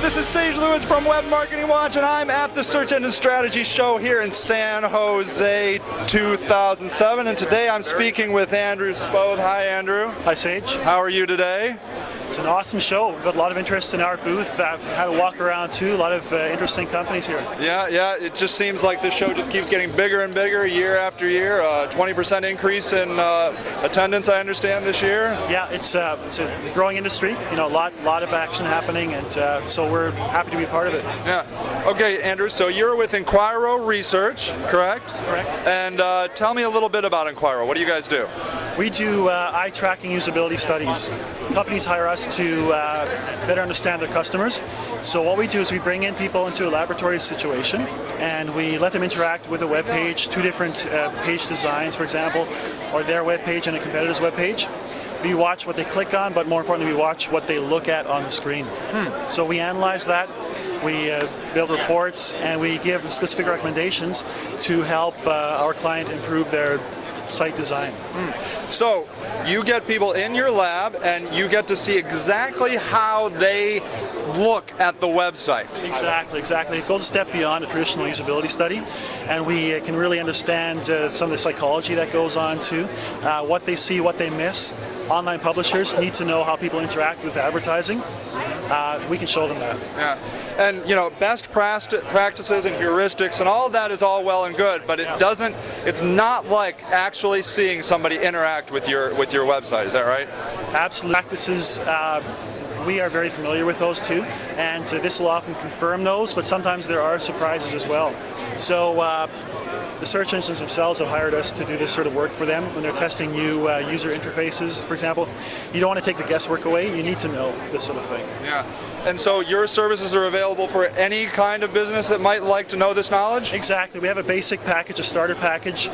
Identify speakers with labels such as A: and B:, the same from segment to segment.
A: This is Sage Lewis from Web Marketing Watch, and I'm at the Search Engine Strategy Show here in San Jose 2007. And today I'm speaking with Andrew Spoth. Hi, Andrew.
B: Hi, Sage.
A: How are you today?
B: It's an awesome show. We've got a lot of interest in our booth. I've had a walk around too. A lot of interesting companies here.
A: Yeah. It just seems like this show just keeps getting bigger and bigger year after year. 20% increase in attendance, I understand, this year.
B: Yeah, it's a growing industry. You know, a lot of action happening, and so we're happy to be a part of it.
A: Yeah. Okay, Andrew. So you're with Enquiro Research, correct?
B: Correct.
A: And tell me a little bit about Enquiro. What do you guys do?
B: We do eye tracking usability studies. Companies hire us to better understand their customers. So what we do is we bring in people into a laboratory situation and we let them interact with a web page, two different page designs, for example, or their web page and a competitor's web page. We watch what they click on, but more importantly, we watch what they look at on the screen. So we analyze that. We build reports and we give specific recommendations to help our client improve their site design.
A: So you get people in your lab and you get to see exactly how they look at the website.
B: Exactly. It goes a step beyond a traditional usability study, and we can really understand some of the psychology that goes on too, what they see, what they miss. Online publishers need to know how people interact with advertising. We can show them that.
A: Yeah, and you know, best practices and heuristics and all of that is all well and good, but it's not like actually seeing somebody interact with your website. Is that right?
B: Absolutely. Practices. We are very familiar with those too, and this will often confirm those, but sometimes there are surprises as well. So the search engines themselves have hired us to do this sort of work for them when they're testing new user interfaces, for example. You don't want to take the guesswork away, you need to know this sort of thing.
A: Yeah, and so your services are available for any kind of business that might like to know this knowledge?
B: Exactly. We have a basic package, a starter package,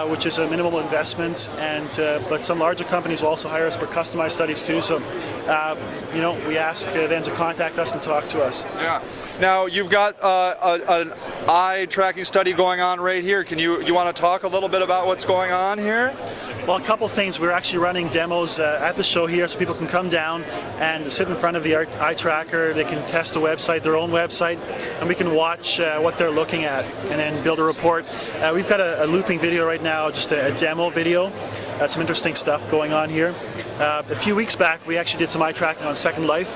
B: which is a minimal investment, and but some larger companies will also hire us for customized studies too, so you know, we ask them to contact us and talk to us.
A: Yeah. Now you've got an eye tracking study going on right here. Can you want to talk a little bit about what's going on here?
B: Well, a couple things. We're actually running demos at the show here, so people can come down and sit in front of the eye tracker. They can test the website, their own website, and we can watch what they're looking at and then build a report. We've got a looping video right now, just a demo video. Some interesting stuff going on here. A few weeks back, we actually did some eye tracking on Second Life,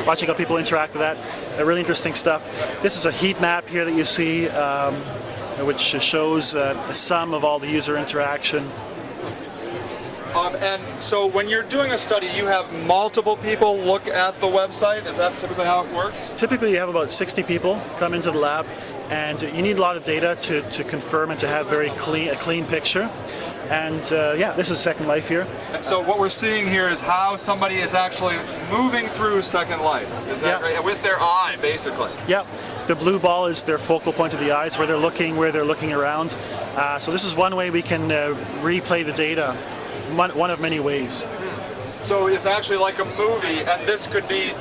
B: watching how people interact with that. Really interesting stuff. This is a heat map here that you see, which shows the sum of all the user interaction.
A: And so when you're doing a study, you have multiple people look at the website? Is that typically how it works?
B: Typically you have about 60 people come into the lab, and you need a lot of data to confirm and to have a clean picture. And yeah, this is Second Life here.
A: And so what we're seeing here is how somebody is actually moving through Second Life. Is that right? With their eye, basically.
B: Yeah. The blue ball is their focal point of the eyes, where they're looking around. So this is one way we can replay the data, one of many ways.
A: So it's actually like a movie, and this could be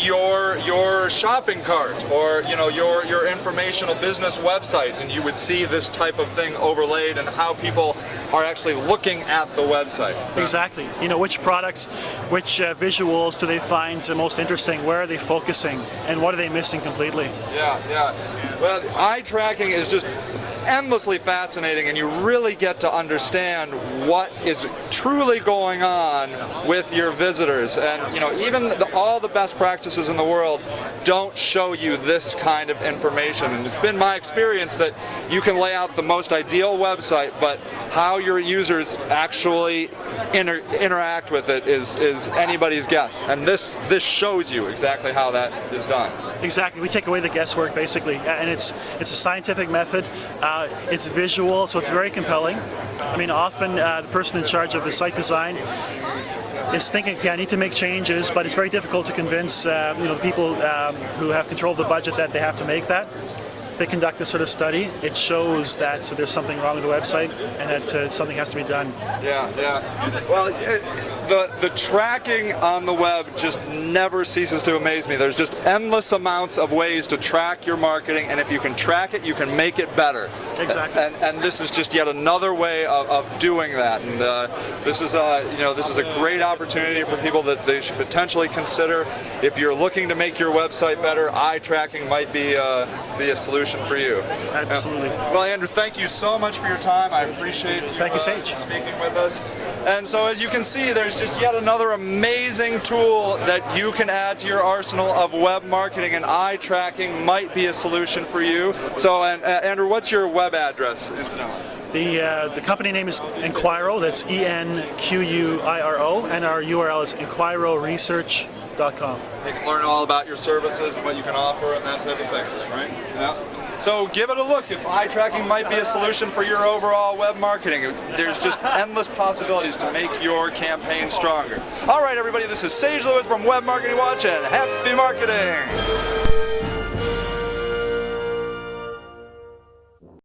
A: your shopping cart, or you know, your informational business website, and you would see this type of thing overlaid and how people are actually looking at the website. So.
B: Exactly. You know, which products, which visuals do they find most interesting? Where are they focusing, and what are they missing completely?
A: Yeah. Well, eye tracking is just endlessly fascinating, and you really get to understand what is truly going on with your visitors. And you know, even all the best practices in the world don't show you this kind of information. And it's been my experience that you can lay out the most ideal website, but how your users actually interact with it is anybody's guess. And this shows you exactly how that is done.
B: Exactly. We take away the guesswork, basically, and it's a scientific method. It's visual, so it's very compelling. I mean, often the person in charge of the site design is thinking, okay, I need to make changes, but it's very difficult to convince the people who have control of the budget that they have to make that. they conduct this sort of study, it shows that there's something wrong with the website and that something has to be done.
A: Yeah, yeah. Well, the tracking on the web just never ceases to amaze me. There's just endless amounts of ways to track your marketing, and if you can track it, you can make it better.
B: Exactly.
A: And this is just yet another way of doing that. And this is this is a great opportunity for people that they should potentially consider. If you're looking to make your website better, eye tracking might be a solution for you.
B: Absolutely.
A: Well, Andrew, thank you so much for your time. I appreciate you,
B: Thank you, Sage.
A: speaking with us. And so as you can see, there's just yet another amazing tool that you can add to your arsenal of web marketing, and eye tracking might be a solution for you. So, Andrew, what's your web address, incidentally?
B: The company name is Enquiro, that's ENQUIRO, and our URL is enquiroresearch.com.
A: They can learn all about your services and what you can offer and that type of thing, right? Yeah. So give it a look if eye tracking might be a solution for your overall web marketing. There's just endless possibilities to make your campaign stronger. All right, everybody, this is Sage Lewis from Web Marketing Watch, and happy marketing!